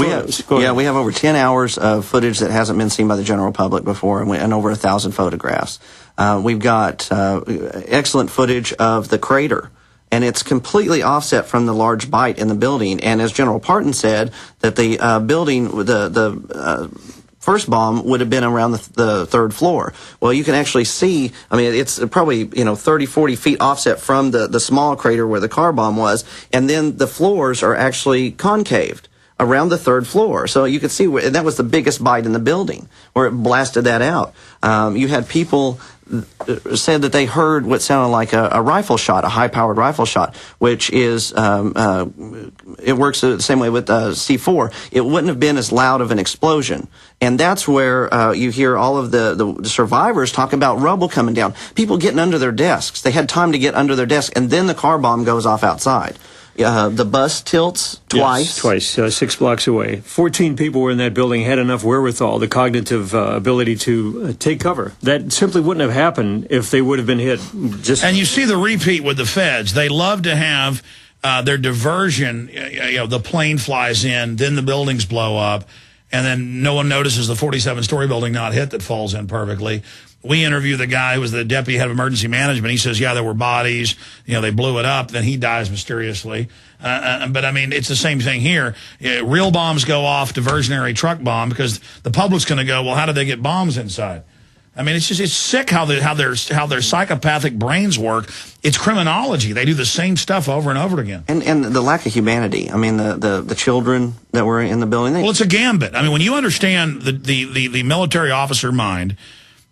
photos. We have over 10 hours of footage that hasn't been seen by the general public before, and over 1,000 photographs. We've got excellent footage of the crater, and it's completely offset from the large bite in the building. And as General Parton said, that the building, the first bomb would have been around the third floor. Well, you can actually see, I mean, it's probably, 30, 40 feet offset from the small crater where the car bomb was, and then the floors are actually concaved around the third floor. So you could see where, and that was the biggest bite in the building, where it blasted that out. You had people said that they heard what sounded like a rifle shot, a high-powered rifle shot, which is, it works the same way with C4. It wouldn't have been as loud of an explosion. And that's where you hear all of the survivors talk about rubble coming down, people getting under their desks. They had time to get under their desk, and then the car bomb goes off outside. The bus tilts twice. Yes, twice, 6 blocks away. 14 people were in that building, had enough wherewithal, the cognitive ability to take cover. That simply wouldn't have happened if they would have been hit. And you see the repeat with the feds. They love to have their diversion. The plane flies in, then the buildings blow up, and then no one notices the 47-story building not hit that falls in perfectly. We interview the guy who was the deputy head of emergency management. He says, yeah, there were bodies. They blew it up. Then he dies mysteriously. But, I mean, it's the same thing here. Real bombs go off, diversionary truck bomb, because the public's going to go, well, how did they get bombs inside? I mean, it's sick how their psychopathic brains work. It's criminology. They do the same stuff over and over again. And the lack of humanity. I mean, the children that were in the building. Well, it's a gambit. I mean, when you understand the military officer mind,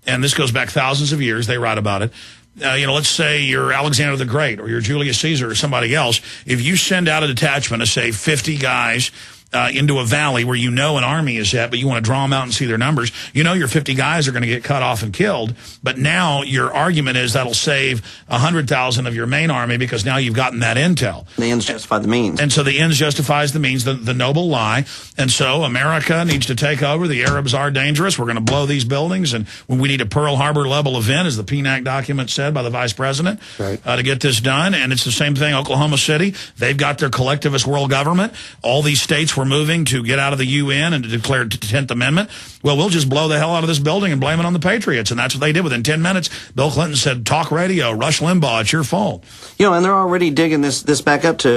and this goes back thousands of years, they write about it. Let's say you're Alexander the Great or you're Julius Caesar or somebody else. If you send out a detachment of, say, 50 guys into a valley where an army is at, but you want to draw them out and see their numbers, your 50 guys are going to get cut off and killed. But now your argument is that'll save 100,000 of your main army because now you've gotten that intel. The ends justify the means. And so the ends justifies the means, the noble lie. And so America needs to take over. The Arabs are dangerous. We're going to blow these buildings. And when we need a Pearl Harbor level event, as the PNAC document said by the vice president, right, to get this done. And it's the same thing, Oklahoma City. They've got their collectivist world government. All these states were moving to get out of the UN and to declare the 10th Amendment. Well, we'll just blow the hell out of this building and blame it on the Patriots. And that's what they did. Within 10 minutes, Bill Clinton said, talk radio, Rush Limbaugh, it's your fault. And they're already digging this back up to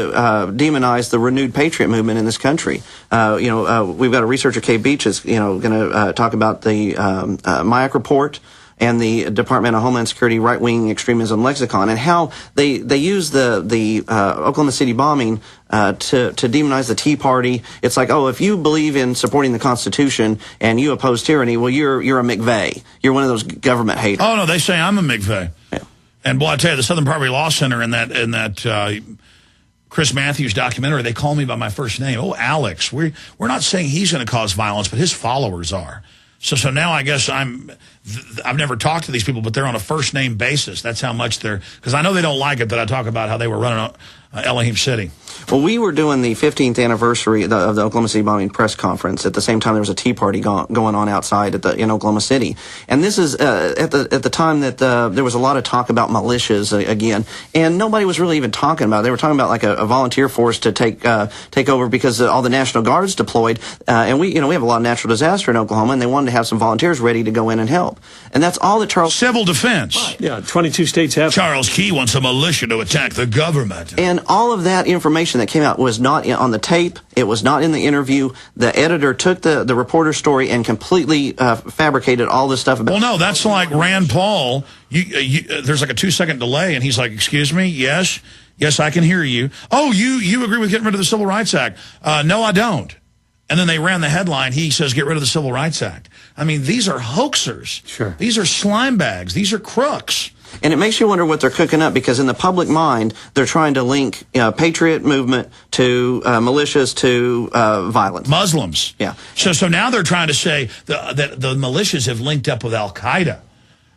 demonize the renewed patriot movement in this country. We've got a researcher, Kay Beach, is going to talk about the MIAC report and the Department of Homeland Security right-wing extremism lexicon, and how they use the Oklahoma City bombing to demonize the Tea Party. It's like, oh, if you believe in supporting the Constitution and you oppose tyranny, well, you're a McVeigh. You're one of those government haters. Oh, no, they say I'm a McVeigh. Yeah. And, boy, I tell you, the Southern Poverty Law Center in that Chris Matthews documentary, they call me by my first name. Oh, Alex. We're not saying he's going to cause violence, but his followers are. So now I guess I've never talked to these people, but they're on a first name basis. That's how much because I know they don't like it that I talk about how they were running Elohim City. Well, we were doing the 15th anniversary of the Oklahoma City bombing press conference. At the same time, there was a tea party going on outside in Oklahoma City. And this is at the time that there was a lot of talk about militias again, and nobody was really even talking about it. They were talking about like a volunteer force to take over because all the National Guard's deployed, and we have a lot of natural disaster in Oklahoma, and they wanted to have some volunteers ready to go in and help. And that's all that Charles... Civil defense. Right. Yeah, 22 states have... Charles Key wants a militia to attack the government. And all of that information that came out was not on the tape. It was not in the interview. The editor took the reporter's story and completely fabricated all this stuff about... Well, no, that's like Rand Paul. There's like a 2-second delay, and he's like, excuse me, yes, I can hear you. Oh, you agree with getting rid of the Civil Rights Act? No, I don't. And then they ran the headline, he says, get rid of the Civil Rights Act. I mean, these are hoaxers. Sure. These are slime bags. These are crooks. And it makes you wonder what they're cooking up, because in the public mind, they're trying to link patriot movement to militias to violence. Muslims. Yeah. So now they're trying to say that the militias have linked up with Al-Qaeda.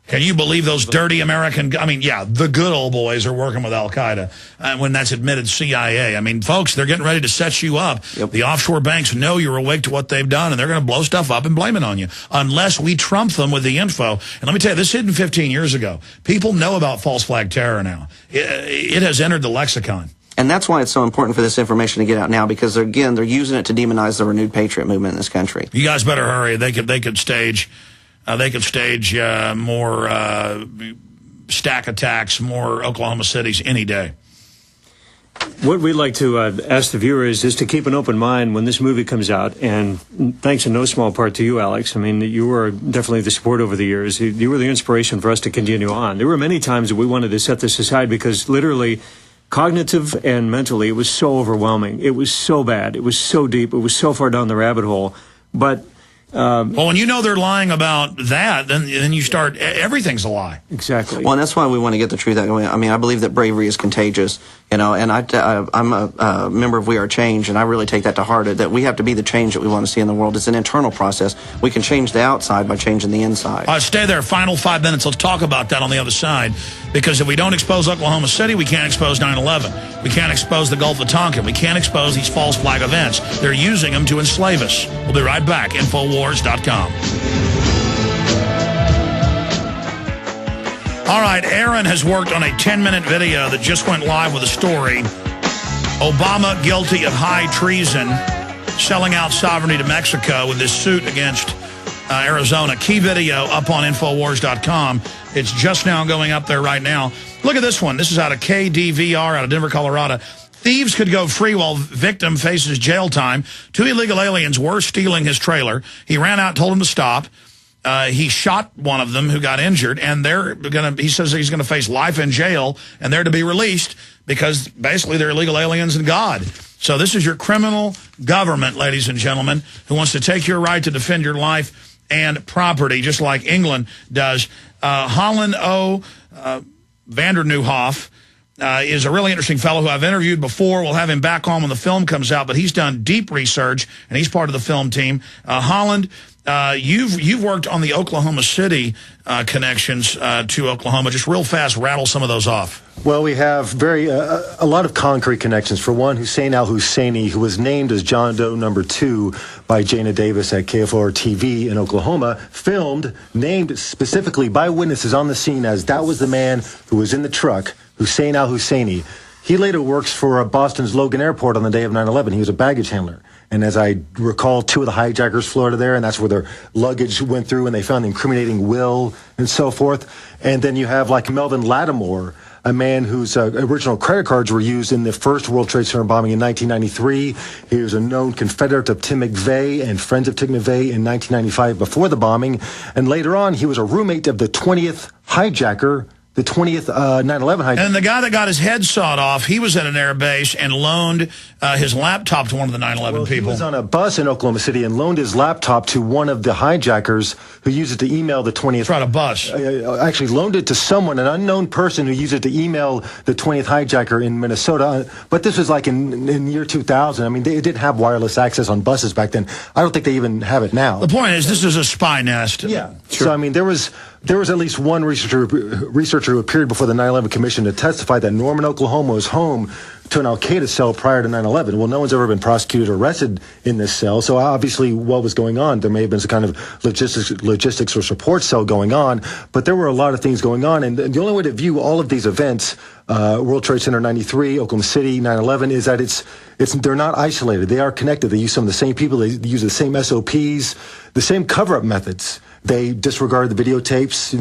Can you believe those dirty American... I mean, yeah, the good old boys are working with Al-Qaeda when that's admitted CIA. I mean, folks, they're getting ready to set you up. Yep. The offshore banks know you're awake to what they've done, and they're going to blow stuff up and blame it on you unless we trump them with the info. And let me tell you, this hidden 15 years ago. People know about false flag terror now. It has entered the lexicon. And that's why it's so important for this information to get out now, because again, they're using it to demonize the renewed patriot movement in this country. You guys better hurry. They could stage more stack attacks, more Oklahoma cities any day. What we'd like to ask the viewers is to keep an open mind when this movie comes out, and thanks in no small part to you, Alex. I mean, you were definitely the support over the years. You were the inspiration for us to continue on. There were many times that we wanted to set this aside because literally, cognitive and mentally, it was so overwhelming. It was so bad. It was so deep. It was so far down the rabbit hole. But well, when you know they're lying about that, then you start, everything's a lie. Exactly. Well, and that's why we want to get the truth out. I mean, I believe that bravery is contagious, and I'm a member of We Are Change, and I really take that to heart, that we have to be the change that we want to see in the world. It's an internal process. We can change the outside by changing the inside. Stay there. Final 5 minutes. Let's talk about that on the other side, because if we don't expose Oklahoma City, we can't expose 9/11. We can't expose the Gulf of Tonkin. We can't expose these false flag events. They're using them to enslave us. We'll be right back. Infowars.com. All right, Aaron has worked on a 10-minute video that just went live with a story. Obama guilty of high treason, selling out sovereignty to Mexico with this suit against Arizona. Key video up on Infowars.com. It's just now going up there right now. Look at this one. This is out of KDVR out of Denver, Colorado. Thieves could go free while victim faces jail time. 2 illegal aliens were stealing his trailer. He ran out, told them to stop. He shot one of them who got injured, and he says he's going to face life in jail, and they're to be released because basically they're illegal aliens and God. So this is your criminal government, ladies and gentlemen, who wants to take your right to defend your life and property, just like England does. Holland O. Vandernoehoff is a really interesting fellow who I've interviewed before. We'll have him back on when the film comes out, but he's done deep research, and he's part of the film team. Holland, you've worked on the Oklahoma City connections to Oklahoma. Just real fast, rattle some of those off. Well, we have a lot of concrete connections. For one, Hussein al-Husseini, who was named as John Doe number 2 by Jana Davis at KFOR TV in Oklahoma, filmed, named specifically by witnesses on the scene as that was the man who was in the truck, Hussein al-Husseini. He later works for Boston's Logan Airport on the day of 9/11. He was a baggage handler. And as I recall, 2 of the hijackers flew out of there, and that's where their luggage went through, and they found the incriminating will and so forth. And then you have like Melvin Lattimore, a man whose original credit cards were used in the first World Trade Center bombing in 1993. He was a known Confederate of Tim McVeigh and friends of Tim McVeigh in 1995 before the bombing. And later on, he was a roommate of the 20th hijacker, the 20th 9/11 hijacker. And the guy that got his head sawed off, he was at an air base and loaned his laptop to one of the 9/11 people. He was on a bus in Oklahoma City and loaned his laptop to one of the hijackers who used it to email the 20th. That's right, a bus. Actually loaned it to someone, an unknown person who used it to email the 20th hijacker in Minnesota. But this was like in year 2000. I mean, they didn't have wireless access on buses back then. I don't think they even have it now. The point is, this is a spy nest. Yeah. Sure. So, I mean, there was at least one researcher who appeared before the 9/11 Commission to testify that Norman, Oklahoma was home to an Al-Qaeda cell prior to 9/11. Well, no one's ever been prosecuted or arrested in this cell, so obviously what was going on, there may have been some kind of logistics or support cell going on, but there were a lot of things going on, and the only way to view all of these events, World Trade Center 93, Oklahoma City, 9/11, is that they're not isolated. They are connected. They use some of the same people. They use the same SOPs, the same cover-up methods. They disregard the videotapes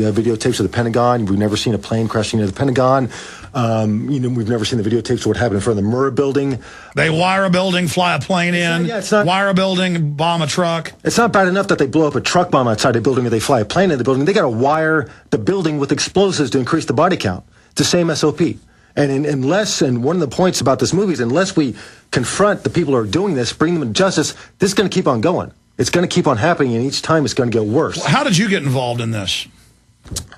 of the Pentagon. We've never seen a plane crashing into the Pentagon. We've never seen the videotapes of what happened in front of the Murrah building. They wire a building, fly a plane in, wire a building, bomb a truck. It's not bad enough that they blow up a truck bomb outside the building or they fly a plane in the building. They got to wire the building with explosives to increase the body count. It's the same SOP. And one of the points about this movie is unless we confront the people who are doing this, bring them to justice, this is going to keep on going. It's going to keep on happening, and each time it's going to get worse. How did you get involved in this?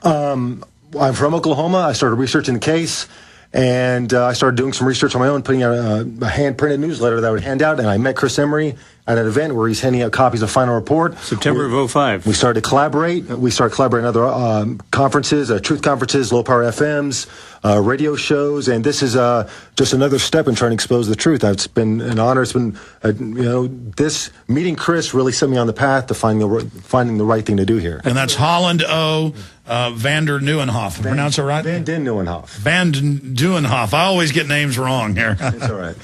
I'm from Oklahoma. I started researching the case, and I started doing some research on my own, putting out a hand-printed newsletter that I would hand out, and I met Chris-Emery at an event where he's handing out copies of Final Report. September of 2005. We stared to collaborate. We started collaborating at other conferences, truth conferences, low-power FMs, radio shows, and this is just another step in trying to expose the truth. It's been an honor. It's been, this meeting Chris really set me on the path to finding the right thing to do here. And that's Holland O. Vander Nieuwenhof. Pronounce it right? Van den Nieuwenhof. Van den Nieuwenhof. I always get names wrong here. It's all right.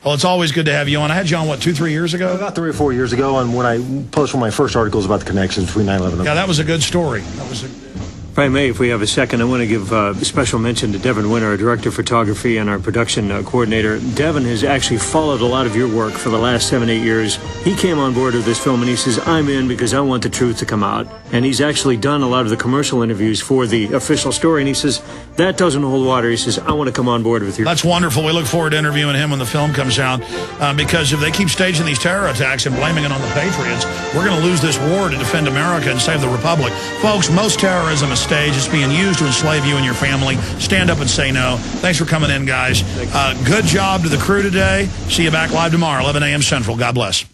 Well, it's always good to have you on. I had you on, what, 2-3 years ago? About 3 or 4 years ago, and when I published one of my first articles about the connections between 9/11 and... Yeah, that was a good story. If I may, if we have a second, I want to give a special mention to Devin Winter, our director of photography and our production coordinator. Devin has actually followed a lot of your work for the last 7-8 years. He came on board with this film and he says, I'm in because I want the truth to come out. And he's actually done a lot of the commercial interviews for the official story. And he says, that doesn't hold water. He says, I want to come on board with you. That's wonderful. We look forward to interviewing him when the film comes out because if they keep staging these terror attacks and blaming it on the Patriots, we're going to lose this war to defend America and save the Republic. Folks, most terrorism is staged. It's being used to enslave you and your family. Stand up and say no. Thanks for coming in, guys. Good job to the crew today. See you back live tomorrow, 11 a.m. Central. God bless.